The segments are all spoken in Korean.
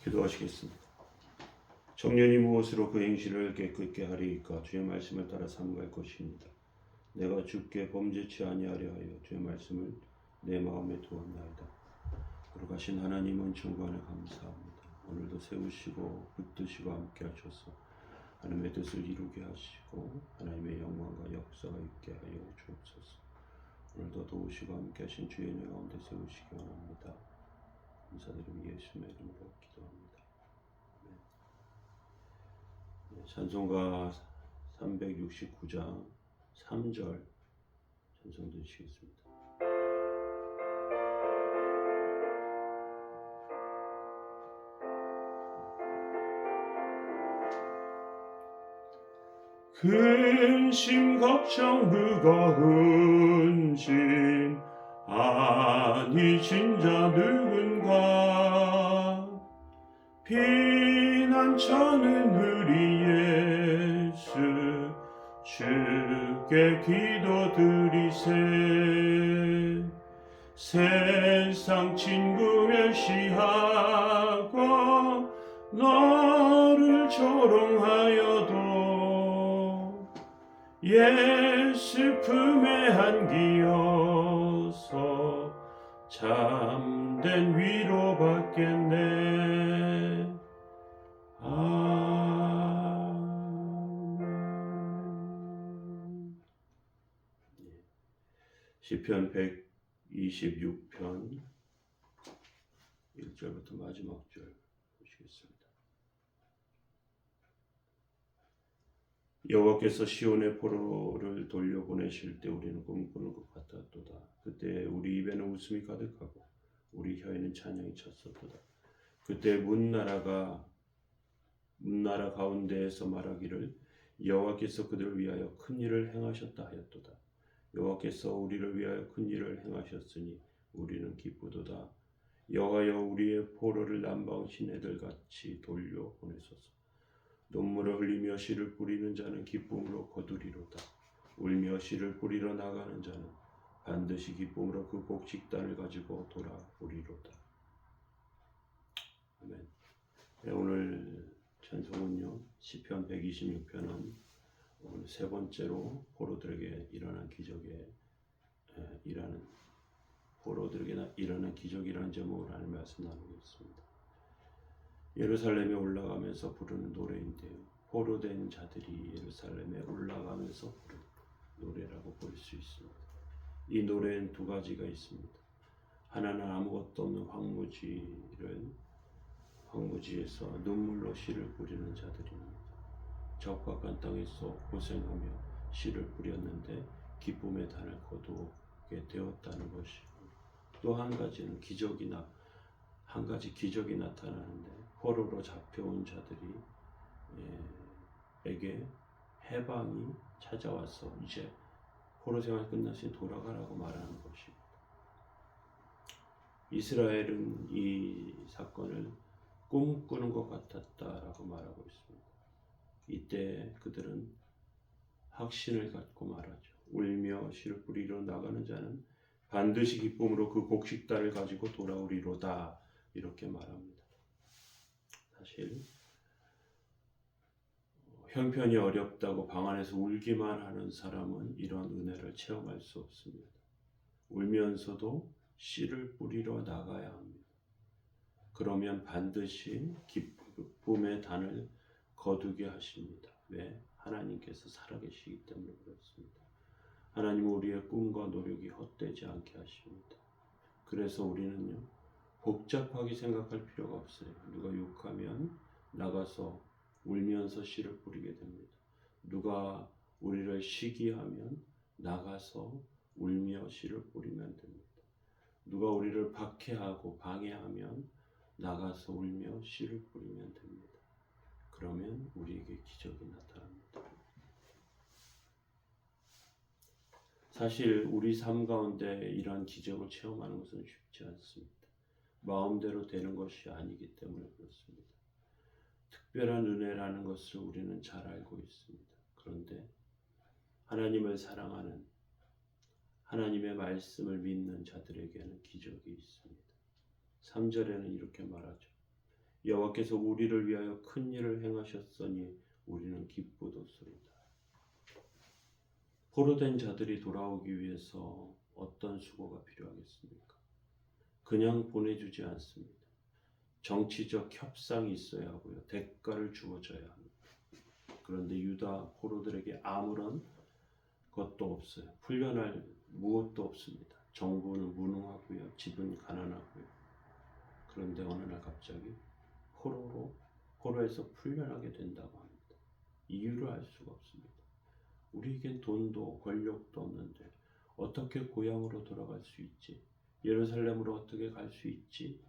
기도하시겠습니다. 청년이 무엇으로 그 행실을 깨끗게 하리이까? 주의 말씀을 따라 삼갈 것입니다. 내가 주께 범죄치 아니하려 하여 주의 말씀을 내 마음에 두었나이다. 거룩하신 하나님은 정관에 감사합니다. 오늘도 세우시고 붙드시고 함께 하셔서 하나님의 뜻을 이루게 하시고 하나님의 영광과 역사가 있게 하여 주옵소서. 오늘도 도우시고 함께 하신 주의 은혜 가운데 세우시기 원합니다. 감사드리며 예수님의 이름으로 기도합니다. 찬송가 369장 3절 찬송 드리시겠습니다. 근심 걱정 무거운 짐 아니 진자 누군가 피난처는 우리 예수 주께 기도드리세. 세상 친구 멸시하고 너를 조롱하여도 예수 품에 안기어서 참된 위로 받겠네. 아멘. 시편 126편 1절부터 마지막 절 보시겠습니다. 여호와께서 시온의 포로를 돌려보내실 때 우리는 꿈꾸는 것 같았도다. 그때 우리 입에는 웃음이 가득하고 우리 혀에는 찬양이 찼었도다. 그때 문나라 가운데에서 말하기를 여호와께서 그들을 위하여 큰 일을 행하셨다 하였도다. 여호와께서 우리를 위하여 큰 일을 행하셨으니 우리는 기쁘도다. 여호와여 우리의 포로를 남방 시내들같이 돌려보내소서. 눈물을 흘리며 씨를 뿌리는 자는 기쁨으로 거두리로다. 울며 씨를 뿌리러 나가는 자는 반드시 기쁨으로 그 곡식단을 가지고 돌아오리로다. 아멘. 네, 오늘 찬송은요 시편 126편은 오늘 세 번째로 포로들에게 일어난 기적이라는 제목으로 하는 말씀 나누겠습니다. 예루살렘에 올라가면서 부르는 노래인데요. 포로된 자들이 예루살렘에 올라가면서 부르는 노래라고 볼 수 있습니다. 이 노래는 두 가지가 있습니다. 하나는 아무것도 없는 황무지에서 눈물로 씨를 뿌리는 자들입니다. 적박한 땅에서 고생하며 씨를 뿌렸는데 기쁨의 단을 거두게 되었다는 것이고, 또 한 가지는 한 가지 기적이 나타나는데 포로로 잡혀온 자들에게 해방이 찾아와서 이제 포로 생활 끝났으니 돌아가라고 말하는 것입니다. 이스라엘은 이 사건을 꿈꾸는 것 같았다라고 말하고 있습니다. 이때 그들은 확신을 갖고 말하죠. 울며 씨를 뿌리러 나가는 자는 반드시 기쁨으로 그 곡식단을 가지고 돌아오리로다, 이렇게 말합니다. 사실 형편이 어렵다고 방 안에서 울기만 하는 사람은 이런 은혜를 체험할 수 없습니다. 울면서도 씨를 뿌리러 나가야 합니다. 그러면 반드시 기쁨의 단을 거두게 하십니다. 왜? 하나님께서 살아계시기 때문에 그렇습니다. 하나님은 우리의 꿈과 노력이 헛되지 않게 하십니다. 그래서 우리는요, 복잡하게 생각할 필요가 없어요. 누가 욕하면 나가서 울면서 씨를 뿌리게 됩니다. 누가 우리를 시기하면 나가서 울며 씨를 뿌리면 됩니다. 누가 우리를 박해하고 방해하면 나가서 울며 씨를 뿌리면 됩니다. 그러면 우리에게 기적이 나타납니다. 사실 우리 삶 가운데 이러한 기적을 체험하는 것은 쉽지 않습니다. 마음대로 되는 것이 아니기 때문에 그렇습니다. 특별한 은혜라는 것을 우리는 잘 알고 있습니다. 그런데 하나님을 사랑하는, 하나님의 말씀을 믿는 자들에게는 기적이 있습니다. 3절에는 이렇게 말하죠. 여호와께서 우리를 위하여 큰 일을 행하셨으니 우리는 기쁘도소이다. 포로된 자들이 돌아오기 위해서 어떤 수고가 필요하겠습니까? 그냥 보내주지 않습니다. 정치적 협상이 있어야 하고요. 대가를 주어져야 합니다. 그런데 유다 포로들에게 아무런 것도 없어요. 풀려날 무엇도 없습니다. 정부는 무능하고요. 집은 가난하고요. 그런데 어느 날 갑자기 포로에서 풀려나게 된다고 합니다. 이유를 알 수가 없습니다. 우리에겐 돈도 권력도 없는데 어떻게 고향으로 돌아갈 수 있지? 예루살렘으로 어떻게 갈 수 있지?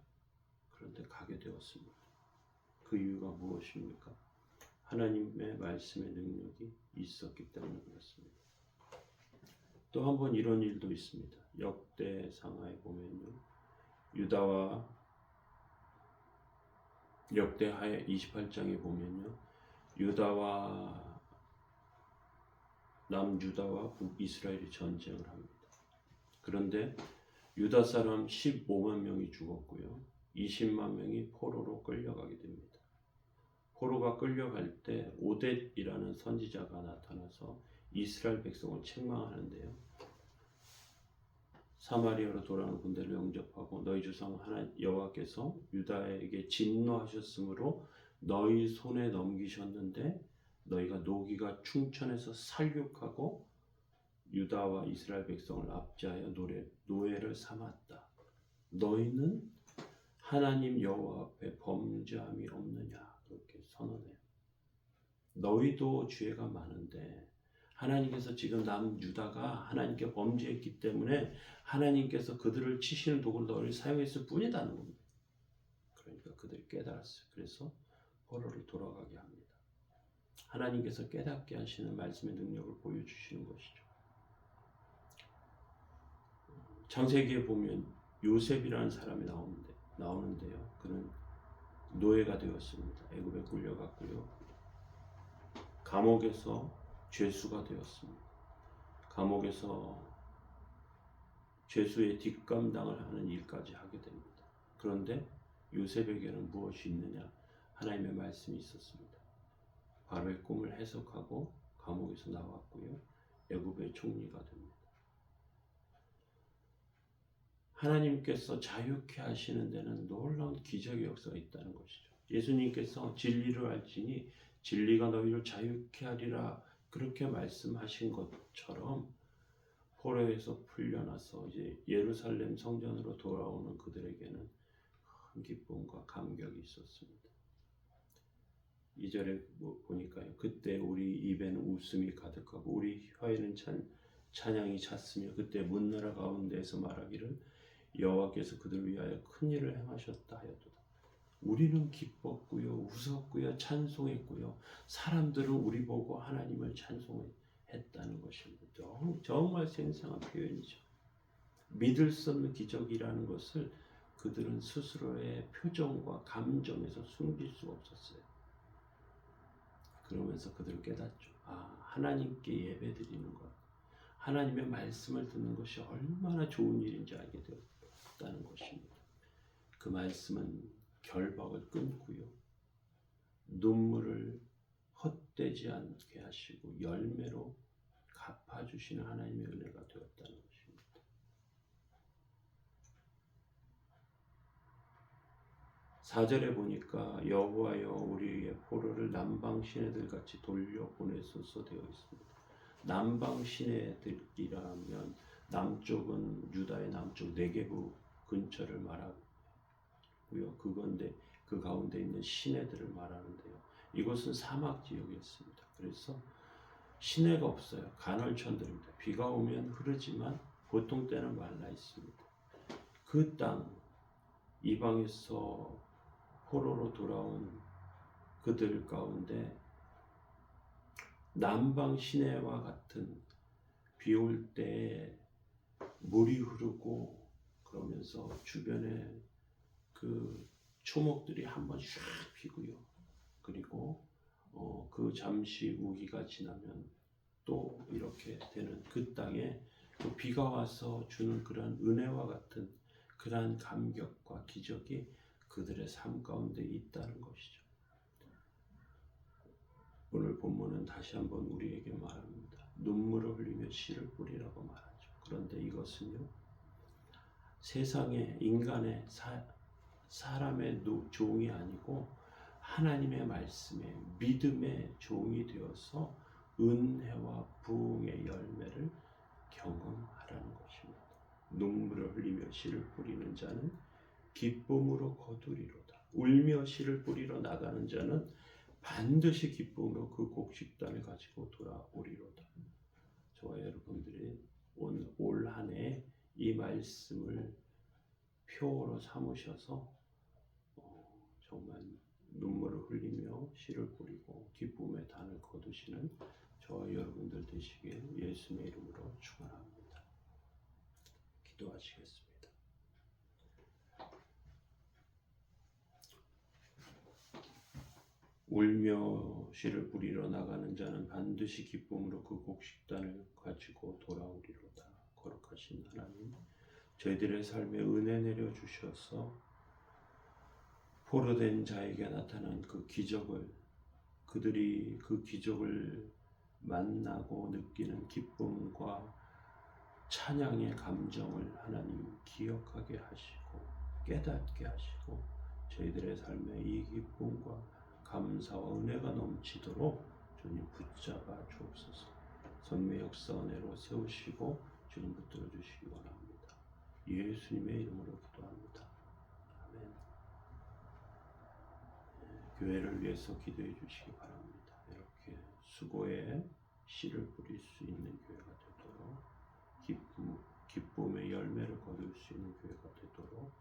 그런데 가게 되었습니다. 그 이유가 무엇입니까? 하나님의 말씀의 능력이 있었기 때문에 그렇습니다. 또 한 번 이런 일도 있습니다. 역대상하에 보면요. 역대하에 28장에 보면요. 남유다와 북이스라엘이 전쟁을 합니다. 그런데 유다 사람 15만 명이 죽었고요. 20만 명이 포로로 끌려가게 됩니다. 포로가 끌려갈 때 오뎃이라는 선지자가 나타나서 이스라엘 백성을 책망하는데요. 사마리아로 돌아오는 군대를 영접하고 너희 조상 하나님 여호와께서 유다에게 진노하셨으므로 너희 손에 넘기셨는데 너희가 노기가 충천해서 살육하고 유다와 이스라엘 백성을 압제하여 노예를 삼았다. 너희는 하나님 여호와 앞에 범죄함이 없느냐 그렇게 선언해요. 너희도 죄가 많은데 하나님께서 지금 남유다가 하나님께 범죄했기 때문에 하나님께서 그들을 치시는 도구로 너희를 사용했을 뿐이다는 겁니다. 그러니까 그들이 깨달았어요. 그래서 포로를 돌아가게 합니다. 하나님께서 깨닫게 하시는 말씀의 능력을 보여주시는 것이죠. 창세기에 보면 요셉이라는 사람이 나오는데요. 그는 노예가 되었습니다. 애굽에 끌려갔고요. 감옥에서 죄수가 되었습니다. 감옥에서 죄수의 뒷감당을 하는 일까지 하게 됩니다. 그런데 요셉에게는 무엇이 있느냐? 하나님의 말씀이 있었습니다. 바로의 꿈을 해석하고 감옥에서 나왔고요. 애굽의 총리가 됩니다. 하나님께서 자유케 하시는 데는 놀라운 기적의 역사가 있다는 것이죠. 예수님께서 진리를 알지니 진리가 너희를 자유케 하리라 그렇게 말씀하신 것처럼 포로에서 풀려나서 이제 예루살렘 성전으로 돌아오는 그들에게는 큰 기쁨과 감격이 있었습니다. 2절에 보니까요. 그때 우리 입에는 웃음이 가득하고 우리 혀에는 찬양이 찼으며 그때 문나라 가운데에서 말하기를 여호와께서 그들을 위하여 큰 일을 행하셨다 하였도다. 우리는 기뻤고요, 웃었고요, 찬송했고요. 사람들은 우리 보고 하나님을 찬송했다는 것입니다. 정말 생생한 표현이죠. 믿을 수 없는 기적이라는 것을 그들은 스스로의 표정과 감정에서 숨길 수가 없었어요. 그러면서 그들은 깨닫죠. 하나님께 예배드리는 것, 하나님의 말씀을 듣는 것이 얼마나 좋은 일인지 알게 되었다는 것입니다. 그 말씀은 결박을 끊고요. 눈물을 헛되지 않게 하시고 열매로 갚아주시는 하나님의 은혜가 되었다는 것입니다. 사절에 보니까 여호와여 우리의 포로를 남방 시내들 같이 돌려보내소서 되어 있습니다. 남방 시내들이라면 남쪽은 유다의 남쪽 네게부 근처를 말하고요. 그 가운데 있는 시내들을 말하는데요. 이곳은 사막 지역이었습니다. 그래서 시내가 없어요. 간헐천들입니다. 비가 오면 흐르지만 보통 때는 말라 있습니다. 그 땅, 이방에서 포로로 돌아온 그들 가운데 남방 시내와 같은 비 올 때 물이 흐르고 그러면서 주변에 그 초목들이 한번 샥 피고요. 그리고 그 잠시 우기가 지나면 또 이렇게 되는 그 땅에 그 비가 와서 주는 그런 은혜와 같은 그러한 감격과 기적이 그들의 삶 가운데 있다는 것이죠. 오늘 본문은 다시 한번 우리에게 말합니다. 눈물을 흘리며 씨를 뿌리라고 말하죠. 그런데 이것은요, 세상의 인간의 사람의 종이 아니고 하나님의 말씀에 믿음의 종이 되어서 은혜와 부흥의 열매를 경험하라는 것입니다. 눈물을 흘리며 씨를 뿌리는 자는 기쁨으로 거두리로다. 울며 씨를 뿌리러 나가는 자는 반드시 기쁨으로 그 곡식단을 가지고 돌아오리로다. 저와 여러분들이 올 한 해 이 말씀을 표어로 삼으셔서 정말 눈물을 흘리며 씨를 뿌리고 기쁨의 단을 거두시는 저와 여러분들 되시길 예수님의 이름으로 축원합니다. 기도하시겠습니다. 울며 씨를 뿌리러 나가는 자는 반드시 기쁨으로 그 곡식단을 가지고 돌아오리로다. 거룩하신 하나님, 저희들의 삶에 은혜 내려 주셔서 포로된 자에게 나타난 그 기적을, 그들이 그 기적을 만나고 느끼는 기쁨과 찬양의 감정을 하나님 기억하게 하시고 깨닫게 하시고 저희들의 삶에 이 기쁨과 감사와 은혜가 넘치도록 주님 붙잡아 주옵소서. 성매 역사 은혜로 세우시고 주님 붙들어 주시기 원합니다. 예수님의 이름으로 기도합니다. 아멘. 교회를 위해서 기도해 주시기 바랍니다. 이렇게 수고에 씨를 뿌릴 수 있는 교회가 되도록 기쁨의 열매를 거둘 수 있는 교회가 되도록